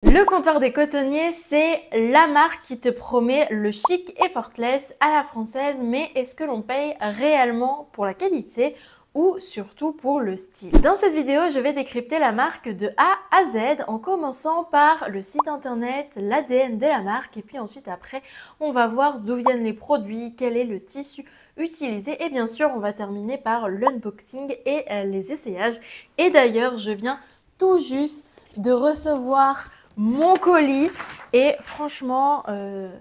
Le comptoir des cotonniers, c'est la marque qui te promet le chic effortless à la française, mais est-ce que l'on paye réellement pour la qualité ou surtout pour le style? Dans cette vidéo, je vais décrypter la marque de A à Z en commençant par le site internet, l'ADN de la marque et puis ensuite après, on va voir d'où viennent les produits, quel est le tissu utilisé et bien sûr, on va terminer par l'unboxing et les essayages. Et d'ailleurs, je viens tout juste de recevoir mon colis et franchement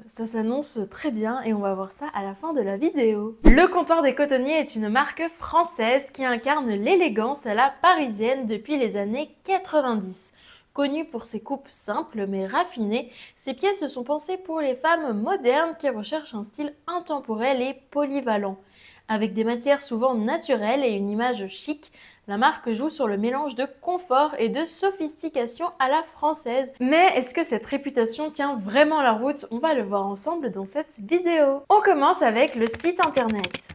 ça s'annonce très bien et on va voir ça à la fin de la vidéo. Le comptoir des cotonniers est une marque française qui incarne l'élégance à la parisienne depuis les années 90. Connue pour ses coupes simples mais raffinées, ces pièces sont pensées pour les femmes modernes qui recherchent un style intemporel et polyvalent. Avec des matières souvent naturelles et une image chic, la marque joue sur le mélange de confort et de sophistication à la française. Mais est-ce que cette réputation tient vraiment la route? On va le voir ensemble dans cette vidéo. On commence avec le site internet.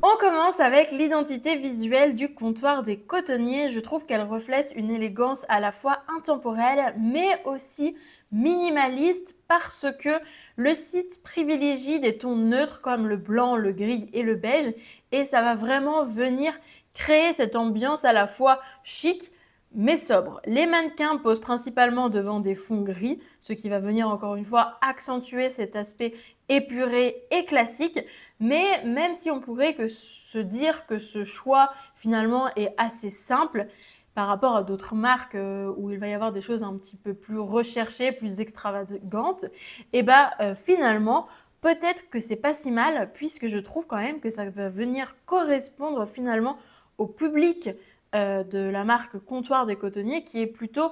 On commence avec l'identité visuelle du comptoir des cotonniers. Je trouve qu'elle reflète une élégance à la fois intemporelle mais aussi minimaliste parce que le site privilégie des tons neutres comme le blanc, le gris et le beige et ça va vraiment venir créer cette ambiance à la fois chic mais sobre. Les mannequins posent principalement devant des fonds gris, ce qui va venir encore une fois accentuer cet aspect épuré et classique. Mais même si on pourrait se dire que ce choix finalement est assez simple par rapport à d'autres marques où il va y avoir des choses un petit peu plus recherchées, plus extravagantes, et finalement peut-être que c'est pas si mal puisque je trouve quand même que ça va venir correspondre finalement au public de la marque Comptoir des Cotonniers qui est plutôt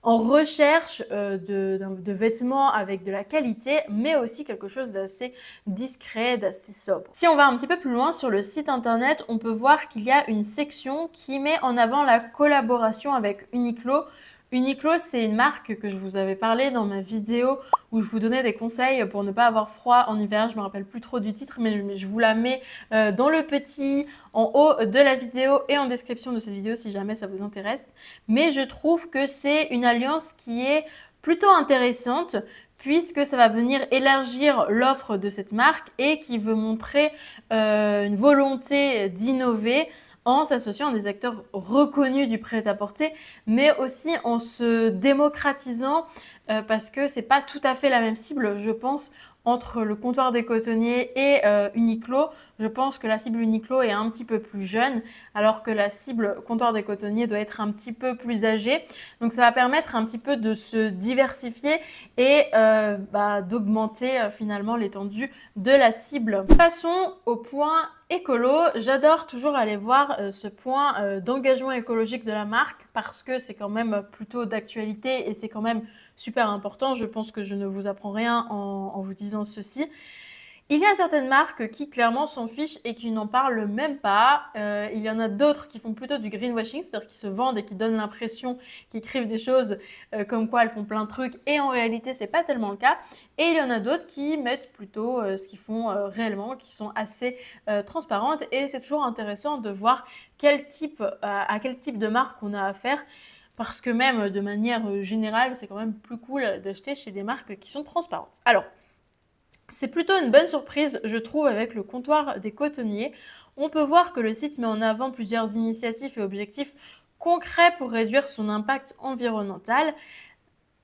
en recherche de vêtements avec de la qualité, mais aussi quelque chose d'assez discret, d'assez sobre. Si on va un petit peu plus loin sur le site internet, on peut voir qu'il y a une section qui met en avant la collaboration avec Uniqlo. Uniqlo, c'est une marque que je vous avais parlé dans ma vidéo où je vous donnais des conseils pour ne pas avoir froid en hiver. Je me rappelle plus trop du titre, mais je vous la mets dans le petit en haut de la vidéo et en description de cette vidéo si jamais ça vous intéresse. Mais je trouve que c'est une alliance qui est plutôt intéressante puisque ça va venir élargir l'offre de cette marque et qui veut montrer une volonté d'innover en s'associant à des acteurs reconnus du prêt-à-porter, mais aussi en se démocratisant parce que c'est pas tout à fait la même cible, je pense, entre le comptoir des cotonniers et Uniqlo. Je pense que la cible Uniqlo est un petit peu plus jeune, alors que la cible comptoir des cotonniers doit être un petit peu plus âgée. Donc ça va permettre un petit peu de se diversifier et d'augmenter finalement l'étendue de la cible. Passons au point écolo. J'adore toujours aller voir ce point d'engagement écologique de la marque parce que c'est quand même plutôt d'actualité et c'est quand même super important. Je pense que je ne vous apprends rien en vous disant ceci. Il y a certaines marques qui clairement s'en fichent et qui n'en parlent même pas. Il y en a d'autres qui font plutôt du greenwashing, c'est-à-dire qui se vendent et qui donnent l'impression, qui écrivent des choses comme quoi elles font plein de trucs et en réalité c'est pas tellement le cas. Et il y en a d'autres qui mettent plutôt ce qu'ils font réellement, qui sont assez transparentes et c'est toujours intéressant de voir à quel type de marque on a affaire. Parce que même de manière générale, c'est quand même plus cool d'acheter chez des marques qui sont transparentes. Alors, c'est plutôt une bonne surprise, je trouve, avec le comptoir des cotonniers. On peut voir que le site met en avant plusieurs initiatives et objectifs concrets pour réduire son impact environnemental.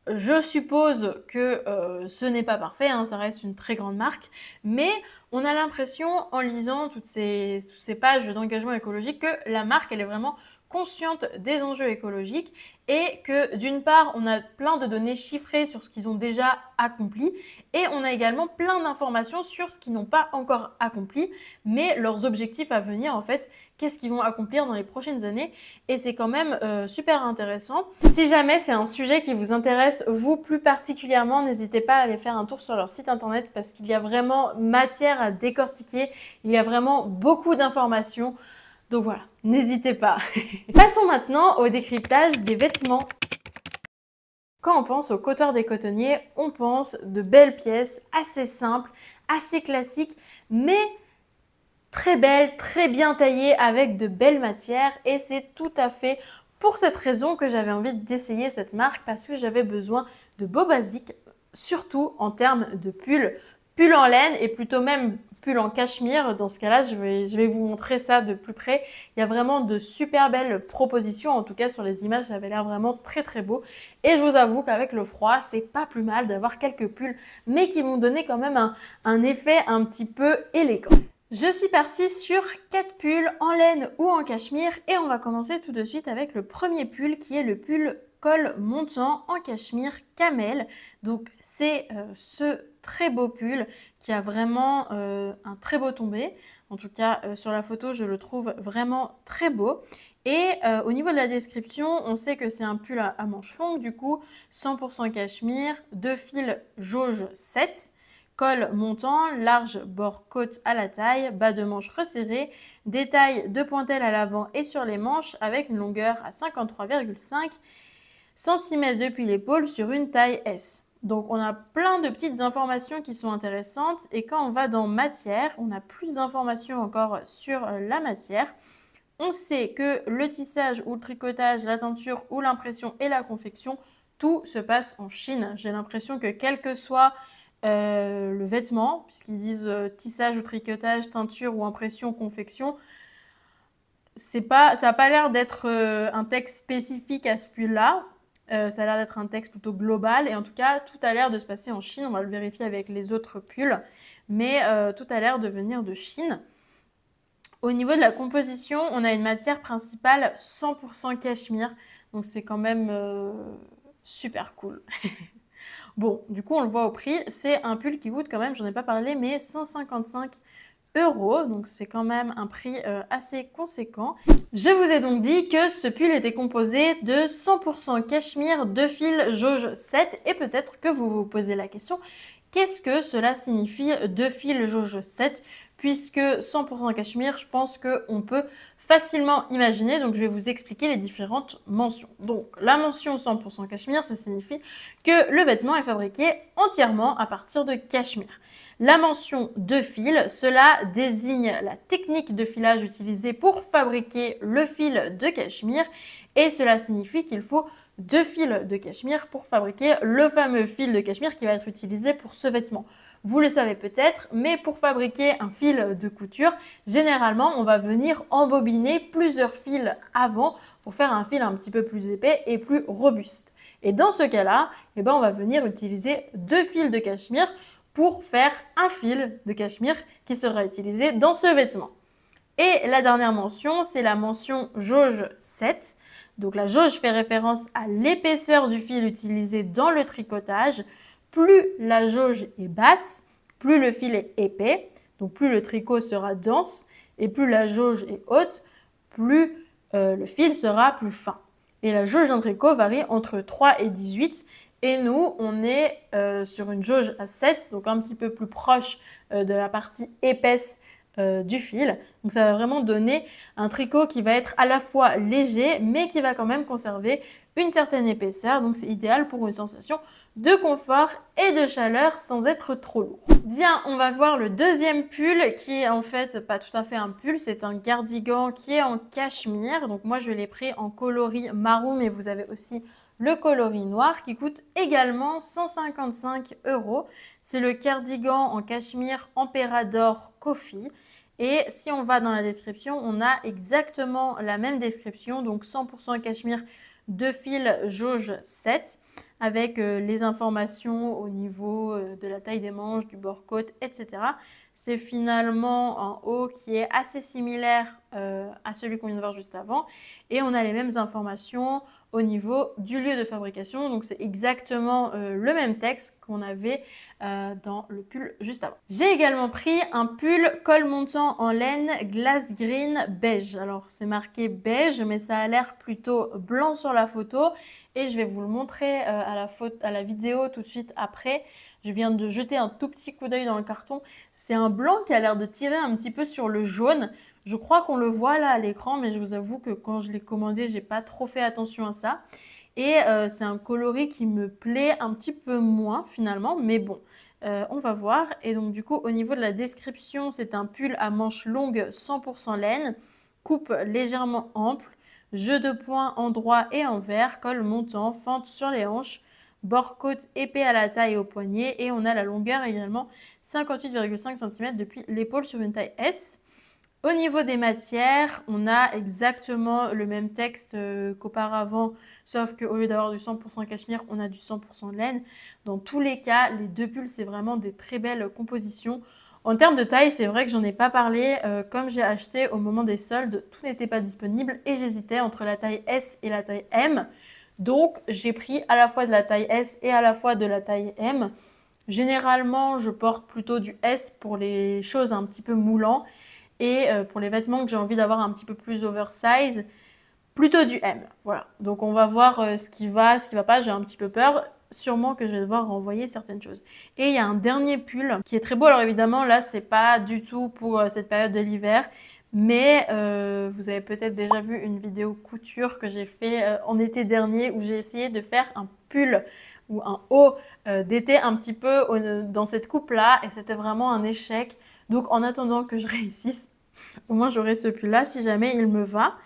Je suppose que ce n'est pas parfait, hein, ça reste une très grande marque, mais on a l'impression en lisant toutes ces pages d'engagement écologique que la marque, elle est vraiment consciente des enjeux écologiques et que d'une part, on a plein de données chiffrées sur ce qu'ils ont déjà accompli et on a également plein d'informations sur ce qu'ils n'ont pas encore accompli, mais leurs objectifs à venir en fait, qu'est-ce qu'ils vont accomplir dans les prochaines années et c'est quand même super intéressant. Si jamais c'est un sujet qui vous intéresse, vous plus particulièrement, n'hésitez pas à aller faire un tour sur leur site internet parce qu'il y a vraiment matière à décortiquer, il y a vraiment beaucoup d'informations. Donc voilà, n'hésitez pas. Passons maintenant au décryptage des vêtements. Quand on pense au comptoir des cotonniers, on pense de belles pièces assez simples, assez classiques, mais très belles, très bien taillées avec de belles matières et c'est tout à fait pour cette raison que j'avais envie d'essayer cette marque parce que j'avais besoin de beaux basiques, surtout en termes de pull en laine et plutôt même pull en cachemire. Dans ce cas-là, je vais vous montrer ça de plus près. Il y a vraiment de super belles propositions. En tout cas, sur les images, ça avait l'air vraiment très très beau. Et je vous avoue qu'avec le froid, c'est pas plus mal d'avoir quelques pulls, mais qui vont donner quand même un effet un petit peu élégant. Je suis partie sur 4 pulls en laine ou en cachemire et on va commencer tout de suite avec le premier pull qui est le pull col montant en cachemire camel. Donc c'est ce très beau pull qui a vraiment un très beau tombé. En tout cas sur la photo je le trouve vraiment très beau. Et au niveau de la description, on sait que c'est un pull à manches longues, du coup 100% cachemire, 2 fils jauge 7. Col montant, large bord côte à la taille, bas de manche resserré, détail de pointelle à l'avant et sur les manches avec une longueur à 53,5 cm depuis l'épaule sur une taille S. Donc on a plein de petites informations qui sont intéressantes et quand on va dans matière, on a plus d'informations encore sur la matière. On sait que le tissage ou le tricotage, la teinture ou l'impression et la confection, tout se passe en Chine. J'ai l'impression que quel que soit le vêtement, puisqu'ils disent tissage ou tricotage, teinture ou impression, confection, ça n'a pas l'air d'être un texte spécifique à ce pull-là. Ça a l'air d'être un texte plutôt global et en tout cas tout a l'air de se passer en Chine. On va le vérifier avec les autres pulls, mais tout a l'air de venir de Chine. Au niveau de la composition, on a une matière principale 100% cachemire, donc c'est quand même super cool. Bon, du coup, on le voit au prix. C'est un pull qui coûte quand même, j'en ai pas parlé, mais 155 €. Donc, c'est quand même un prix assez conséquent. Je vous ai donc dit que ce pull était composé de 100% cachemire, 2 fils jauge 7. Et peut-être que vous vous posez la question, qu'est-ce que cela signifie 2 fils jauge 7? Puisque 100% cachemire, je pense qu'on peut facilement imaginer, donc je vais vous expliquer les différentes mentions. Donc la mention 100% cachemire, ça signifie que le vêtement est fabriqué entièrement à partir de cachemire. La mention 2 fils, cela désigne la technique de filage utilisée pour fabriquer le fil de cachemire et cela signifie qu'il faut 2 fils de cachemire pour fabriquer le fameux fil de cachemire qui va être utilisé pour ce vêtement. Vous le savez peut-être, mais pour fabriquer un fil de couture, généralement, on va venir embobiner plusieurs fils avant pour faire un fil un petit peu plus épais et plus robuste. Et dans ce cas-là, on va venir utiliser 2 fils de cachemire pour faire un fil de cachemire qui sera utilisé dans ce vêtement. Et la dernière mention, c'est la mention jauge 7. Donc la jauge fait référence à l'épaisseur du fil utilisé dans le tricotage. Plus la jauge est basse, plus le fil est épais, donc plus le tricot sera dense, et plus la jauge est haute, plus le fil sera plus fin. Et la jauge d'un tricot varie entre 3 et 18, et nous, on est sur une jauge à 7, donc un petit peu plus proche de la partie épaisse du fil. Donc ça va vraiment donner un tricot qui va être à la fois léger, mais qui va quand même conserver une certaine épaisseur. Donc c'est idéal pour une sensation de confort et de chaleur sans être trop lourd. Bien, on va voir le deuxième pull qui est en fait pas tout à fait un pull, c'est un cardigan qui est en cachemire. Donc moi je l'ai pris en coloris marron, mais vous avez aussi le coloris noir qui coûte également 155 €. C'est le cardigan en cachemire Emperador Coffee. Et si on va dans la description, on a exactement la même description, donc 100% cachemire, 2 fils jauge 7, avec les informations au niveau de la taille des manches, du bord-côte, etc. C'est finalement un haut qui est assez similaire à celui qu'on vient de voir juste avant. Et on a les mêmes informations au niveau du lieu de fabrication. Donc c'est exactement le même texte qu'on avait dans le pull juste avant. J'ai également pris un pull col montant en laine glace green beige. Alors c'est marqué beige, mais ça a l'air plutôt blanc sur la photo. Et je vais vous le montrer à la vidéo tout de suite après. Je viens de jeter un tout petit coup d'œil dans le carton. C'est un blanc qui a l'air de tirer un petit peu sur le jaune. Je crois qu'on le voit là à l'écran, mais je vous avoue que quand je l'ai commandé, j'ai pas trop fait attention à ça. Et c'est un coloris qui me plaît un petit peu moins finalement, mais bon, on va voir. Et donc du coup, au niveau de la description, c'est un pull à manches longues 100% laine, coupe légèrement ample, jeu de points en droit et en vert, col montant, fente sur les hanches, bord-côte épais à la taille et au poignet. Et on a la longueur également 58,5 cm depuis l'épaule sur une taille S. Au niveau des matières, on a exactement le même texte qu'auparavant, sauf qu'au lieu d'avoir du 100% cachemire, on a du 100% laine. Dans tous les cas, les deux pulls, c'est vraiment des très belles compositions. En termes de taille, c'est vrai que j'en ai pas parlé. Comme j'ai acheté au moment des soldes, tout n'était pas disponible et j'hésitais entre la taille S et la taille M. Donc, j'ai pris à la fois de la taille S et à la fois de la taille M. Généralement, je porte plutôt du S pour les choses un petit peu moulant. Et pour les vêtements que j'ai envie d'avoir un petit peu plus oversize, plutôt du M. Voilà. Donc on va voir ce qui va pas. J'ai un petit peu peur. Sûrement que je vais devoir renvoyer certaines choses. Et il y a un dernier pull qui est très beau. Alors évidemment, là, c'est pas du tout pour cette période de l'hiver. Mais vous avez peut-être déjà vu une vidéo couture que j'ai fait en été dernier où j'ai essayé de faire un pull ou un haut d'été un petit peu dans cette coupe-là. Et c'était vraiment un échec. Donc en attendant que je réussisse, au moins j'aurai ce pull-là si jamais il me va.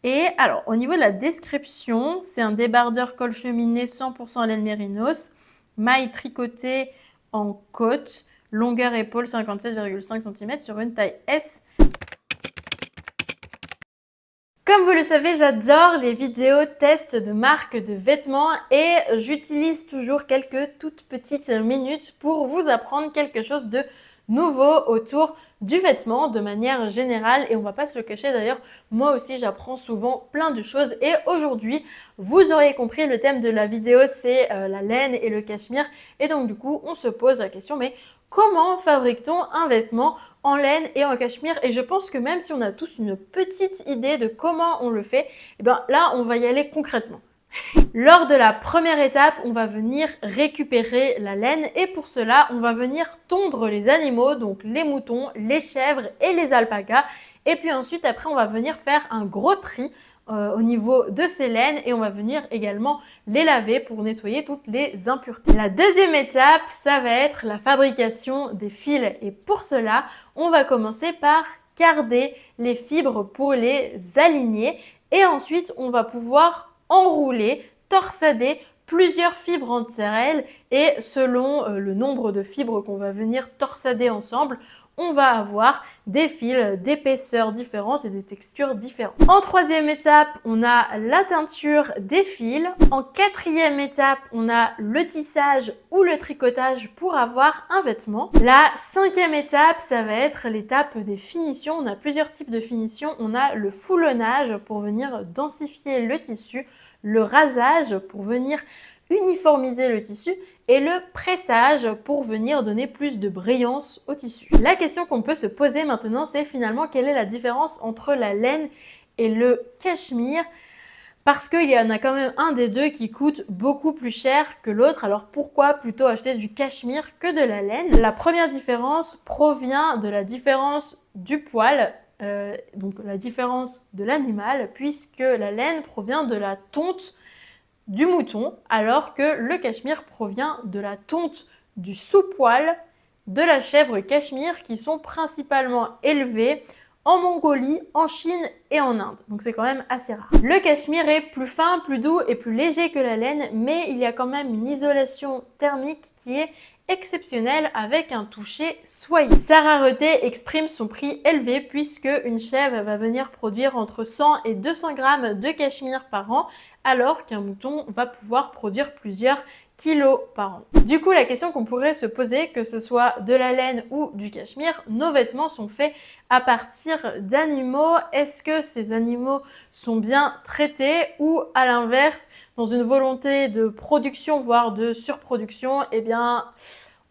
Et alors, au niveau de la description, c'est un débardeur col cheminé 100% laine mérinos, maille tricotée en côte, longueur épaule 57,5 cm sur une taille S. Comme vous le savez, j'adore les vidéos tests de marques de vêtements et j'utilise toujours quelques toutes petites minutes pour vous apprendre quelque chose de nouveau autour du vêtement de manière générale. Et on va pas se le cacher d'ailleurs, moi aussi j'apprends souvent plein de choses et aujourd'hui, vous aurez compris, le thème de la vidéo c'est la laine et le cachemire. Et donc du coup, on se pose la question, mais comment fabrique-t-on un vêtement en laine et en cachemire? Et je pense que même si on a tous une petite idée de comment on le fait, et bien là, on va y aller concrètement. Lors de la première étape, on va venir récupérer la laine et pour cela, on va venir tondre les animaux, donc les moutons, les chèvres et les alpagas. Et puis ensuite, après, on va venir faire un gros tri au niveau de ces laines et on va venir également les laver pour nettoyer toutes les impuretés. La deuxième étape, ça va être la fabrication des fils et pour cela, on va commencer par carder les fibres pour les aligner et ensuite, on va pouvoir enrouler, torsader plusieurs fibres entre elles et selon le nombre de fibres qu'on va venir torsader ensemble, on va avoir des fils d'épaisseurs différentes et de textures différentes. En troisième étape, on a la teinture des fils. En quatrième étape, on a le tissage ou le tricotage pour avoir un vêtement. La cinquième étape, ça va être l'étape des finitions. On a plusieurs types de finitions. On a le foulonnage pour venir densifier le tissu, le rasage pour venir uniformiser le tissu et le pressage pour venir donner plus de brillance au tissu. La question qu'on peut se poser maintenant, c'est finalement quelle est la différence entre la laine et le cachemire, parce qu'il y en a quand même un des deux qui coûte beaucoup plus cher que l'autre. Alors pourquoi plutôt acheter du cachemire que de la laine? La première différence provient de la différence du poil, donc la différence de l'animal, puisque la laine provient de la tonte du mouton, alors que le cachemire provient de la tonte du sous-poil de la chèvre cachemire qui sont principalement élevées en Mongolie, en Chine et en Inde. Donc c'est quand même assez rare. Le cachemire est plus fin, plus doux et plus léger que la laine, mais il y a quand même une isolation thermique qui est exceptionnelle avec un toucher soyeux. Sa rareté exprime son prix élevé puisque une chèvre va venir produire entre 100 et 200 grammes de cachemire par an, alors qu'un mouton va pouvoir produire plusieurs kilos par an. Du coup, la question qu'on pourrait se poser, que ce soit de la laine ou du cachemire, nos vêtements sont faits à partir d'animaux. Est-ce que ces animaux sont bien traités ou à l'inverse, dans une volonté de production, voire de surproduction, eh bien,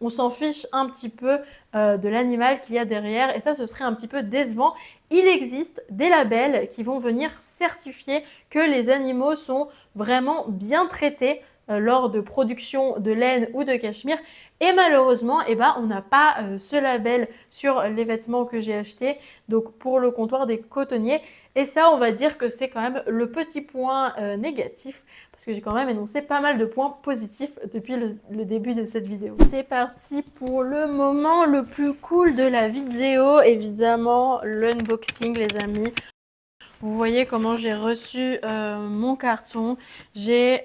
on s'en fiche un petit peu de l'animal qu'il y a derrière et ça, ce serait un petit peu décevant. Il existe des labels qui vont venir certifier que les animaux sont vraiment bien traités lors de production de laine ou de cachemire et malheureusement eh ben, on n'a pas ce label sur les vêtements que j'ai achetés donc pour le comptoir des cotonniers et ça on va dire que c'est quand même le petit point négatif parce que j'ai quand même énoncé pas mal de points positifs depuis le début de cette vidéo. C'est parti pour le moment le plus cool de la vidéo, évidemment l'unboxing les amis. Vous voyez comment j'ai reçu mon carton. J'ai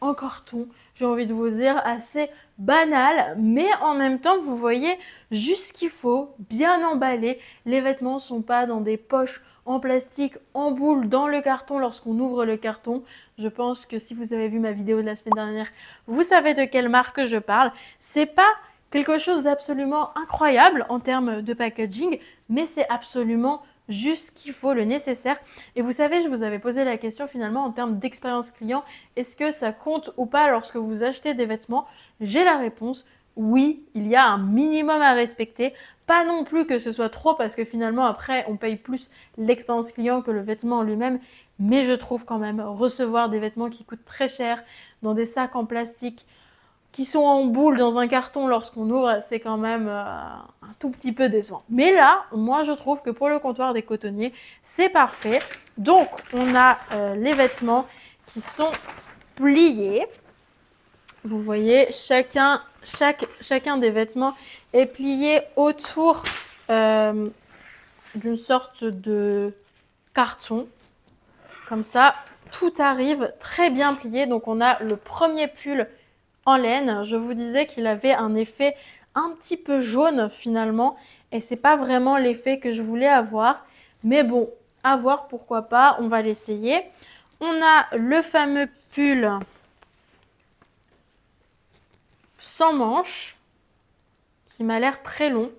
un carton, j'ai envie de vous dire, assez banal, mais en même temps, vous voyez, juste ce qu'il faut, bien emballé. Les vêtements ne sont pas dans des poches en plastique, en boule, dans le carton lorsqu'on ouvre le carton. Je pense que si vous avez vu ma vidéo de la semaine dernière, vous savez de quelle marque je parle. C'est pas quelque chose d'absolument incroyable en termes de packaging, mais c'est absolument juste ce qu'il faut, le nécessaire. Et vous savez, je vous avais posé la question finalement en termes d'expérience client, est-ce que ça compte ou pas lorsque vous achetez des vêtements? J'ai la réponse, oui, il y a un minimum à respecter. Pas non plus que ce soit trop parce que finalement après on paye plus l'expérience client que le vêtement en lui-même, mais je trouve quand même recevoir des vêtements qui coûtent très cher dans des sacs en plastique, qui sont en boule dans un carton lorsqu'on ouvre, c'est quand même un tout petit peu décevant. Mais là, moi je trouve que pour le comptoir des cotonniers, c'est parfait. Donc on a les vêtements qui sont pliés. Vous voyez, chacun des vêtements est plié autour d'une sorte de carton. Comme ça, tout arrive très bien plié. Donc on a le premier pull en laine. Je vous disais qu'il avait un effet un petit peu jaune finalement et c'est pas vraiment l'effet que je voulais avoir, mais bon, à voir, pourquoi pas, on va l'essayer. On a le fameux pull sans manches qui m'a l'air très long.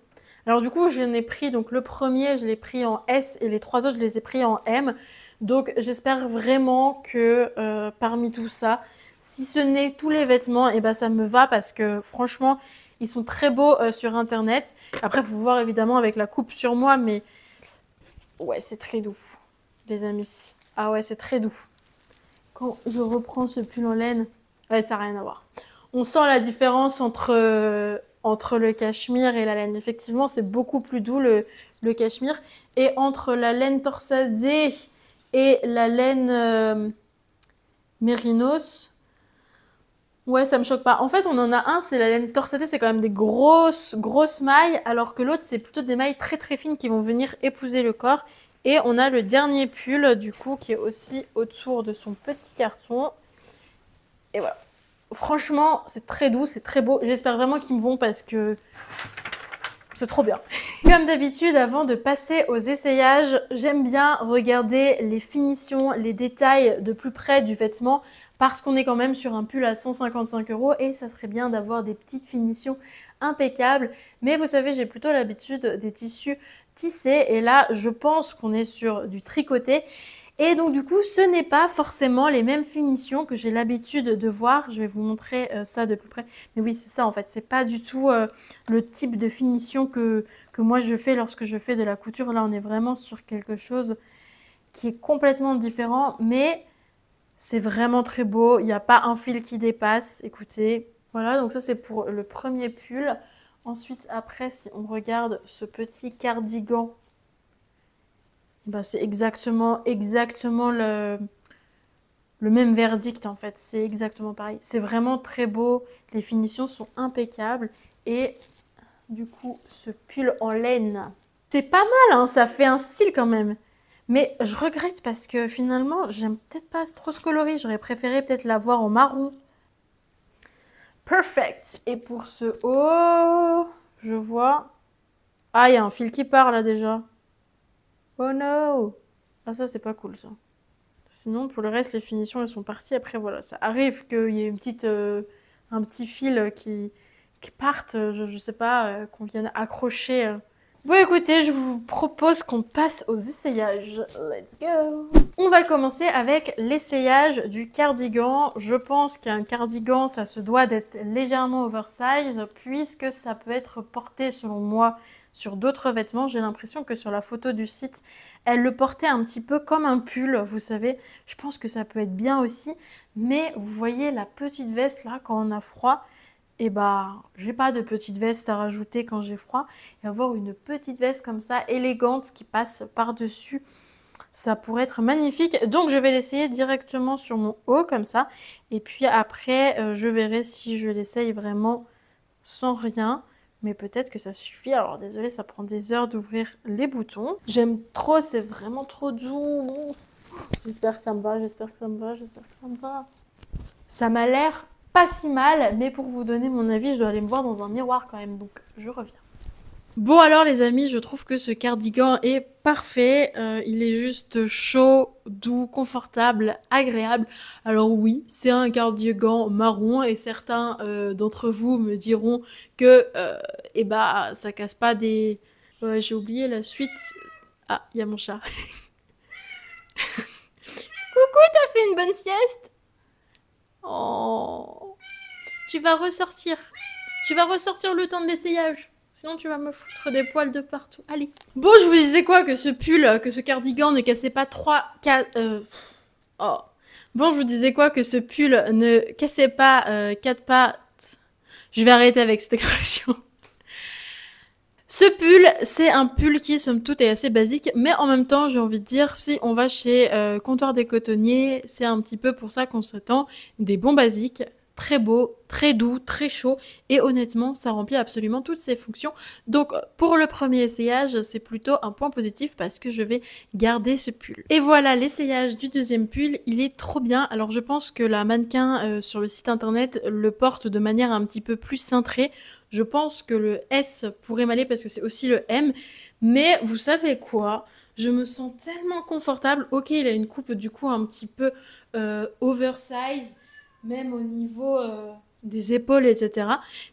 Alors du coup, je n'ai pris, donc le premier, je l'ai pris en S et les trois autres, je les ai pris en M. Donc j'espère vraiment que parmi tout ça, si ce n'est tous les vêtements, et ben ça me va parce que franchement, ils sont très beaux sur internet. Après, il faut voir évidemment avec la coupe sur moi, mais ouais, c'est très doux, les amis. Ah ouais, c'est très doux. Quand je reprends ce pull en laine, ouais, ça n'a rien à voir. On sent la différence entre le cachemire et la laine. Effectivement, c'est beaucoup plus doux le cachemire. Et entre la laine torsadée et la laine mérinos, ouais, ça me choque pas. En fait, on en a un, c'est la laine torsadée, c'est quand même des grosses mailles, alors que l'autre, c'est plutôt des mailles très très fines qui vont venir épouser le corps. Et on a le dernier pull, du coup, qui est aussi autour de son petit carton. Et voilà. Franchement, c'est très doux, c'est très beau. J'espère vraiment qu'ils me vont parce que c'est trop bien. Comme d'habitude, avant de passer aux essayages, j'aime bien regarder les finitions, les détails de plus près du vêtement parce qu'on est quand même sur un pull à 155 € et ça serait bien d'avoir des petites finitions impeccables. Mais vous savez, j'ai plutôt l'habitude des tissus tissés et là, je pense qu'on est sur du tricoté. Et donc du coup, ce n'est pas forcément les mêmes finitions que j'ai l'habitude de voir. Je vais vous montrer ça de plus près. Mais oui, c'est ça en fait. C'est pas du tout le type de finition que moi je fais lorsque je fais de la couture. Là, on est vraiment sur quelque chose qui est complètement différent. Mais c'est vraiment très beau. Il n'y a pas un fil qui dépasse. Écoutez, voilà. Donc ça, c'est pour le premier pull. Ensuite, après, si on regarde ce petit cardigan, bah, c'est exactement le même verdict en fait, c'est exactement pareil. C'est vraiment très beau, les finitions sont impeccables et du coup ce pull en laine, c'est pas mal, hein, ça fait un style quand même. Mais je regrette parce que finalement j'aime peut-être pas trop ce coloris, j'aurais préféré peut-être l'avoir en marron. Perfect. Et pour ce haut, je vois... Ah, il y a un fil qui part là déjà. Oh no! Ah ça c'est pas cool ça. Sinon pour le reste les finitions elles sont parties. Après voilà, ça arrive qu'il y ait une petite, un petit fil qui parte, je sais pas, qu'on vienne accrocher. Bon écoutez, je vous propose qu'on passe aux essayages. Let's go! On va commencer avec l'essayage du cardigan. Je pense qu'un cardigan ça se doit d'être légèrement oversize puisque ça peut être porté selon moi sur d'autres vêtements. J'ai l'impression que sur la photo du site, elle le portait un petit peu comme un pull, vous savez. Je pense que ça peut être bien aussi. Mais vous voyez la petite veste là, quand on a froid, et bah, j'ai pas de petite veste à rajouter quand j'ai froid. Et avoir une petite veste comme ça, élégante, qui passe par-dessus, ça pourrait être magnifique. Donc je vais l'essayer directement sur mon haut comme ça. Et puis après, je verrai si je l'essaye vraiment sans rien. Mais peut-être que ça suffit. Alors désolé, ça prend des heures d'ouvrir les boutons. J'aime trop, c'est vraiment trop doux. J'espère que ça me va, j'espère que ça me va, j'espère que ça me va. Ça m'a l'air pas si mal, mais pour vous donner mon avis, je dois aller me voir dans un miroir quand même, donc je reviens. Bon alors les amis, je trouve que ce cardigan est parfait. Il est juste chaud, doux, confortable, agréable. Alors oui, c'est un cardigan marron et certains d'entre vous me diront que eh bah, ça casse pas des... Ouais, j'ai oublié la suite. Ah, il y a mon chat. Coucou, t'as fait une bonne sieste? Oh, tu vas ressortir. Tu vas ressortir le temps de l'essayage. Sinon, tu vas me foutre des poils de partout. Allez. Bon, je vous disais quoi? Que ce pull, que ce cardigan ne cassait pas 4... Oh. Bon, je vous disais quoi? Que ce pull ne cassait pas 4 pattes. Je vais arrêter avec cette expression. Ce pull, c'est un pull qui, somme toute, est assez basique, mais en même temps, j'ai envie de dire, si on va chez Comptoir des Cotonniers, c'est un petit peu pour ça qu'on s'attend des bons basiques, très beaux, très doux, très chauds, et honnêtement, ça remplit absolument toutes ses fonctions. Donc, pour le premier essayage, c'est plutôt un point positif parce que je vais garder ce pull. Et voilà, l'essayage du deuxième pull, il est trop bien. Alors, je pense que la mannequin sur le site internet le porte de manière un petit peu plus cintrée. Je pense que le S pourrait m'aller parce que c'est aussi le M. Mais vous savez quoi? Je me sens tellement confortable. Ok, il a une coupe du coup un petit peu oversize, même au niveau des épaules, etc.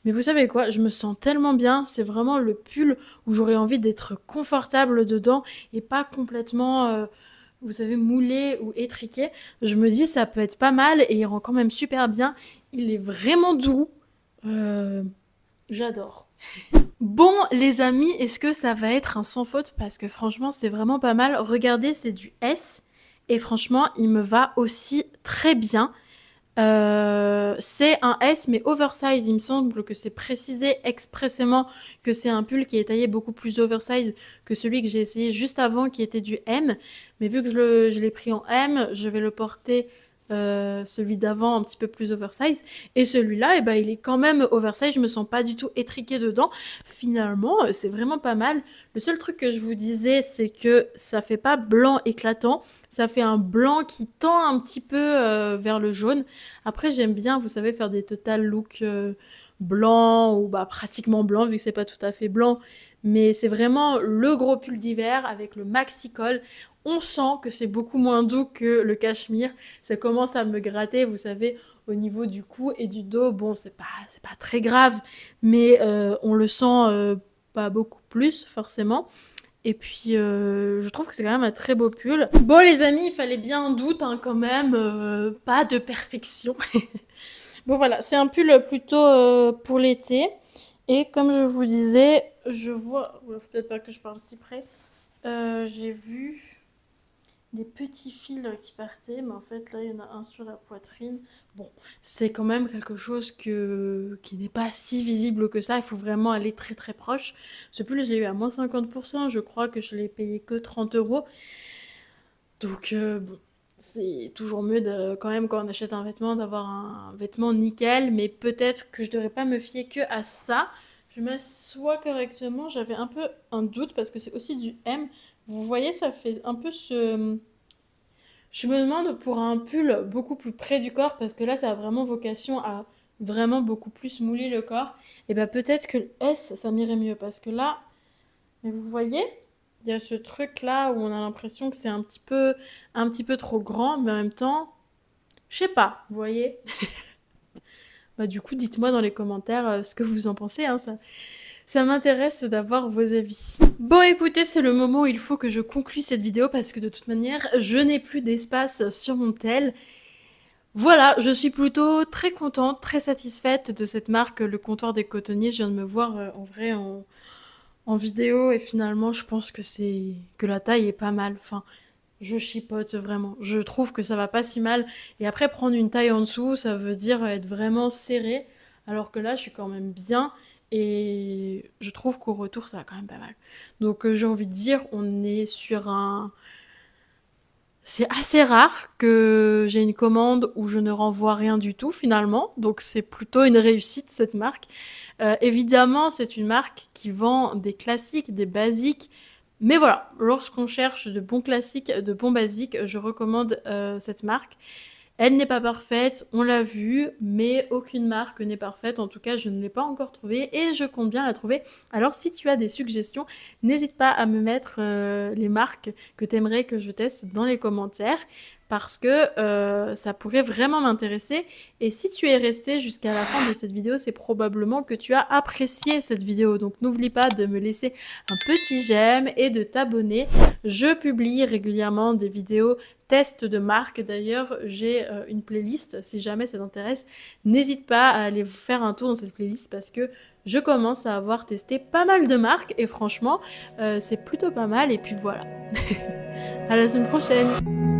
Mais vous savez quoi? Je me sens tellement bien. C'est vraiment le pull où j'aurais envie d'être confortable dedans et pas complètement... vous savez, moulé ou étriqué. Je me dis ça peut être pas mal et il rend quand même super bien. Il est vraiment doux. J'adore. Bon les amis, est-ce que ça va être un sans faute? Parce que franchement c'est vraiment pas mal. Regardez, c'est du S et franchement il me va aussi très bien. C'est un S mais oversize, il me semble que c'est précisé expressément que c'est un pull qui est taillé beaucoup plus oversize que celui que j'ai essayé juste avant qui était du M. Mais vu que je l'ai pris en M, je vais le porter celui d'avant un petit peu plus oversize et celui-là eh ben, il est quand même oversize, je me sens pas du tout étriquée dedans. Finalement c'est vraiment pas mal. Le seul truc que je vous disais c'est que ça fait pas blanc éclatant, ça fait un blanc qui tend un petit peu vers le jaune. Après j'aime bien, vous savez, faire des total looks blanc ou bah, pratiquement blanc vu que c'est pas tout à fait blanc, mais c'est vraiment le gros pull d'hiver avec le maxi col. On sent que c'est beaucoup moins doux que le cachemire. Ça commence à me gratter, vous savez, au niveau du cou et du dos. Bon, c'est pas très grave, mais on le sent pas beaucoup plus, forcément. Et puis, je trouve que c'est quand même un très beau pull. Bon, les amis, il fallait bien un doute, hein, quand même. Pas de perfection. Bon, voilà, c'est un pull plutôt pour l'été. Et comme je vous disais, je vois... Faut peut-être pas que je parle si près. J'ai vu des petits fils qui partaient, mais en fait là il y en a un sur la poitrine. Bon, c'est quand même quelque chose qui n'est pas si visible que ça, il faut vraiment aller très très proche. Ce pull je l'ai eu à moins 50%, je crois que je l'ai payé que 30 €. Donc bon, c'est toujours mieux quand même quand on achète un vêtement d'avoir un vêtement nickel, mais peut-être que je devrais pas me fier que à ça. Je m'assois correctement, j'avais un peu un doute parce que c'est aussi du M. Vous voyez, ça fait un peu ce... Je me demande pour un pull beaucoup plus près du corps, parce que là, ça a vraiment vocation à vraiment beaucoup plus mouler le corps, et ben peut-être que le S, ça m'irait mieux, parce que là, mais vous voyez, il y a ce truc-là où on a l'impression que c'est un petit peu trop grand, mais en même temps, je sais pas, vous voyez? Bah du coup, dites-moi dans les commentaires ce que vous en pensez, hein, ça m'intéresse d'avoir vos avis. Bon écoutez, c'est le moment où il faut que je conclue cette vidéo parce que de toute manière, je n'ai plus d'espace sur mon tel. Voilà, je suis plutôt très contente, très satisfaite de cette marque, le Comptoir des Cotonniers. Je viens de me voir en vrai en vidéo et finalement je pense que la taille est pas mal. Enfin, je chipote vraiment. Je trouve que ça va pas si mal. Et après, prendre une taille en dessous, ça veut dire être vraiment serré. Alors que là, je suis quand même bien. Et je trouve qu'au retour, ça va quand même pas mal. Donc j'ai envie de dire, on est sur un C'est assez rare que j'ai une commande où je ne renvoie rien du tout finalement, donc c'est plutôt une réussite cette marque. Évidemment, c'est une marque qui vend des classiques, des basiques, mais voilà, lorsqu'on cherche de bons classiques, de bons basiques, je recommande cette marque. Elle n'est pas parfaite, on l'a vu, mais aucune marque n'est parfaite. En tout cas, je ne l'ai pas encore trouvée et je compte bien la trouver. Alors, si tu as des suggestions, n'hésite pas à me mettre les marques que tu aimerais que je teste dans les commentaires parce que ça pourrait vraiment m'intéresser. Et si tu es resté jusqu'à la fin de cette vidéo, c'est probablement que tu as apprécié cette vidéo. Donc, n'oublie pas de me laisser un petit j'aime et de t'abonner. Je publie régulièrement des vidéos tests de marque. D'ailleurs, j'ai une playlist, si jamais ça t'intéresse, n'hésite pas à aller faire un tour dans cette playlist parce que je commence à avoir testé pas mal de marques et franchement, c'est plutôt pas mal. Et puis voilà. À la semaine prochaine!